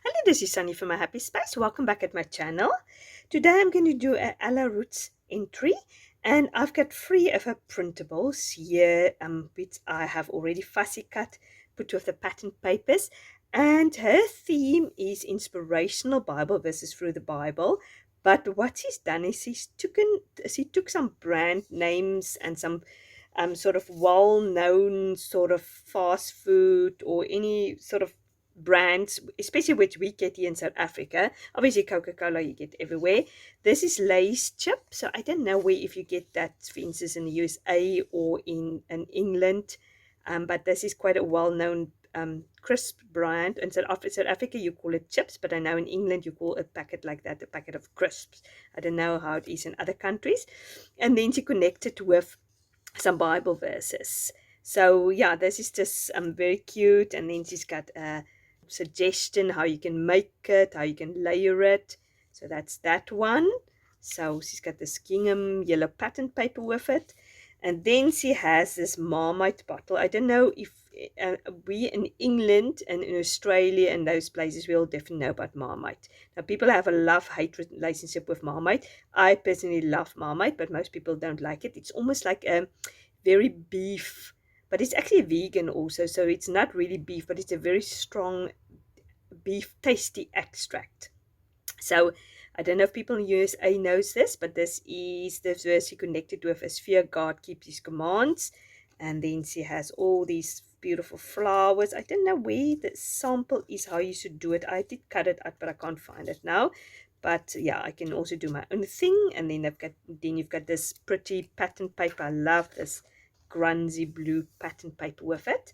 Hello, this is Sunny from My Happy Space. Welcome back at my channel. Today I'm going to do a Elle Roetz entry, and I've got 3 of her printables here, which I have already fussy cut, put with the pattern papers. And her theme is inspirational Bible verses through the Bible. But what she's done is she took some brand names and some sort of well-known sort of fast food or any sort of brands, especially which we get here in South Africa. Obviously, Coca-Cola you get everywhere. This is Lay's chip, so I don't know where if you get that, for instance, in the USA or in England, but this is quite a well-known crisp brand. In South Africa, you call it chips, but I know in England you call a packet like that a packet of crisps. I don't know how it is in other countries. And then she connected with some Bible verses. So yeah, this is just very cute. And then she's got a suggestion how you can make it, how you can layer it. So that's that one. So she's got this gingham yellow pattern paper with it. And then she has this Marmite bottle. I don't know if we in England and in Australia and those places, we all definitely know about Marmite. Now, people have a love-hate relationship with Marmite. I personally love Marmite, but most people don't like it. It's almost like a very beef, but it's actually vegan also. So it's not really beef, but it's a very strong beef tasty extract. So I don't know if people in the USA knows this, but this is the verse she connected with as fear God, keep his commands. And then she has all these beautiful flowers. I don't know where the sample is, how you should do it. I did cut it out, but I can't find it now. But yeah, I can also do my own thing. And then you've got this pretty pattern paper. I love this grungy blue pattern paper with it.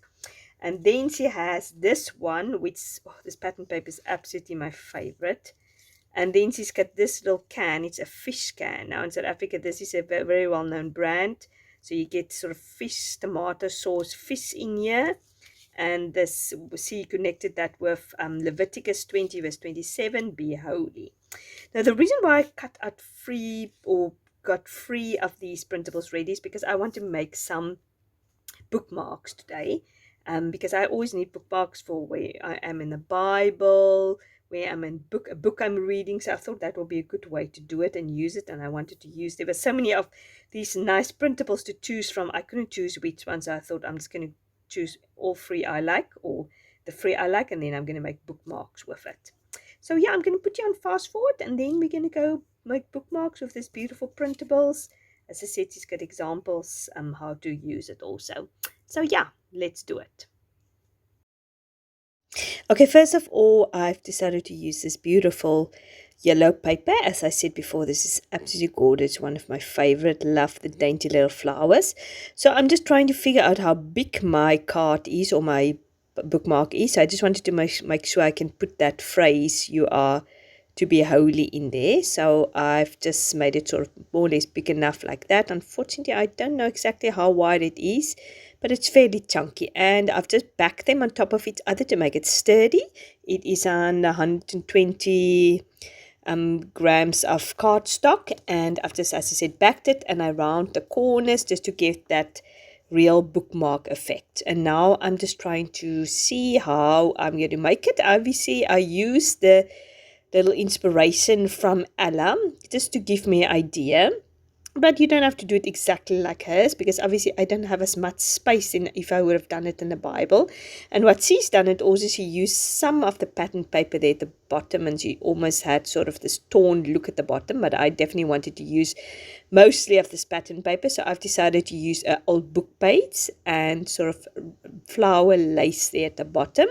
And then she has this one, which this pattern paper is absolutely my favorite. And then she's got this little can. It's a fish can. Now in South Africa, this is a very well-known brand. So you get sort of fish, tomato sauce, fish in here. And this, she connected that with Leviticus 20 verse 27, be holy. Now the reason why I cut out got 3 of these printables ready is because I want to make some bookmarks today. Because I always need bookmarks for where I am in the Bible, where I'm in a book I'm reading. So I thought that would be a good way to do it and use it. And I wanted to use, there were so many of these nice printables to choose from. I couldn't choose which ones. So I thought I'm just going to choose all 3 I like, or the 3 I like, and then I'm going to make bookmarks with it. So yeah, I'm going to put you on fast forward, and then we're going to go make bookmarks with these beautiful printables. As I said, she's got examples how to use it also. So yeah, let's do it. Okay, first of all, I've decided to use this beautiful yellow paper. As I said before, this is absolutely gorgeous, one of my favorite. Love the dainty little flowers. So I'm just trying to figure out how big my card is, or my bookmark is. So I just wanted to make sure I can put that phrase, you are to be holy, in there. So I've just made it sort of more or less big enough like that. Unfortunately, I don't know exactly how wide it is, but it's fairly chunky, and I've just backed them on top of each other to make it sturdy. It is on 120 grams of cardstock, and I've just, as I said, backed it, and I round the corners just to get that real bookmark effect. And now I'm just trying to see how I'm going to make it. Obviously, I use the little inspiration from Elle just to give me an idea. But you don't have to do it exactly like hers, because obviously I don't have as much space in if I would have done it in the Bible. And what she's done, it also, she used some of the pattern paper there at the bottom, and she almost had sort of this torn look at the bottom. But I definitely wanted to use mostly of this pattern paper, so I've decided to use an old book page and sort of flower lace there at the bottom,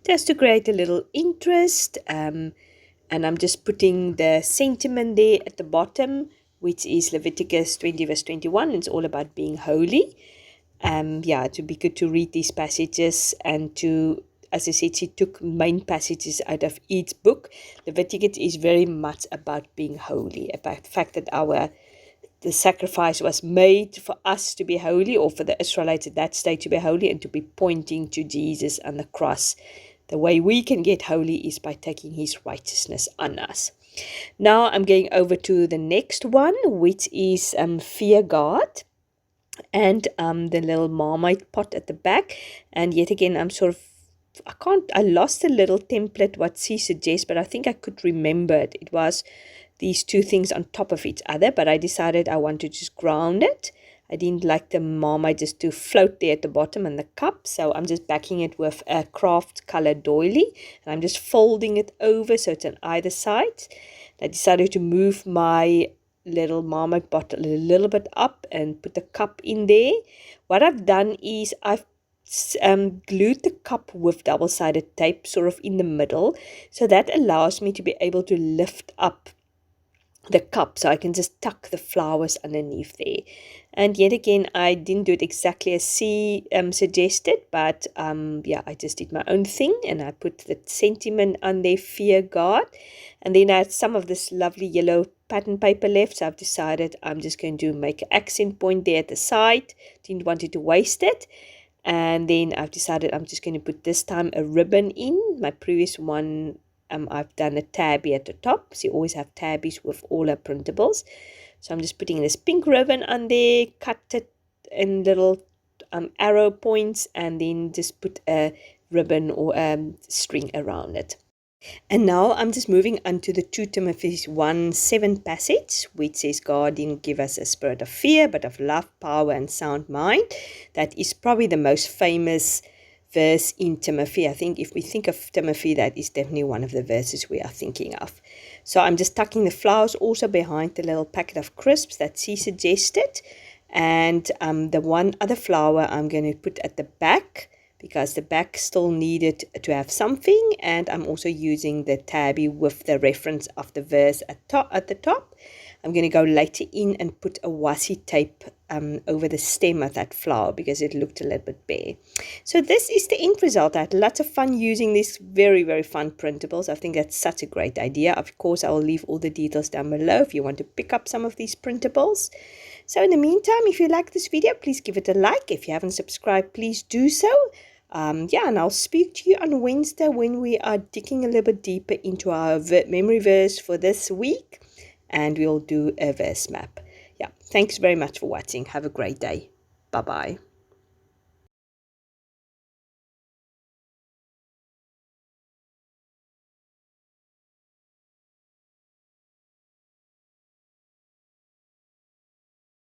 just to create a little interest. And I'm just putting the sentiment there at the bottom, which is Leviticus 20 verse 21. It's all about being holy. Yeah, to be good to read these passages, and to, as I said, she took main passages out of each book. Leviticus is very much about being holy, about the fact that the sacrifice was made for us to be holy, or for the Israelites at that stage to be holy, and to be pointing to Jesus and the cross. The way we can get holy is by taking his righteousness on us. Now I'm going over to the next one, which is fear God, and the little Marmite pot at the back. And yet again, I'm sort of I lost a little template what she suggests, but I think I could remember it. It was these two things on top of each other, but I decided I want to just ground it. I didn't like the marmite just to float there at the bottom and the cup, so I'm just backing it with a craft color doily, and I'm just folding it over so it's on either side. I decided to move my little marmite bottle a little bit up and put the cup in there. What I've done is I've glued the cup with double-sided tape sort of in the middle, so that allows me to be able to lift up the cup, so I can just tuck the flowers underneath there. And yet again, I didn't do it exactly as she suggested, but yeah, I just did my own thing, and I put the sentiment on there, fear God. And then I had some of this lovely yellow pattern paper left, so I've decided I'm just going to make an accent point there at the side. Didn't want it to waste it. And then I've decided I'm just going to put this time a ribbon in. My previous one, I've done a tabby at the top. So you always have tabbies with all our printables. So I'm just putting this pink ribbon on there, cut it in little arrow points, and then just put a ribbon or string around it. And now I'm just moving on to the 2 Timothy 1:7 passage, which says, God didn't give us a spirit of fear, but of love, power, and sound mind. That is probably the most famous verse in Timothy. I think if we think of Timothy, that is definitely one of the verses we are thinking of. So I'm just tucking the flowers also behind the little packet of crisps that she suggested. And the one other flower I'm going to put at the back, because the back still needed to have something, and I'm also using the tabby with the reference of the verse at the top. I'm going to go later in and put a washi tape over the stem of that flower because it looked a little bit bare. So this is the end result. I had lots of fun using these very, very fun printables. I think that's such a great idea. Of course, I will leave all the details down below if you want to pick up some of these printables. So in the meantime, if you like this video, please give it a like. If you haven't subscribed, please do so. Yeah, and I'll speak to you on Wednesday when we are digging a little bit deeper into our memory verse for this week, and we'll do a verse map. Yeah, thanks very much for watching. Have a great day. Bye-bye.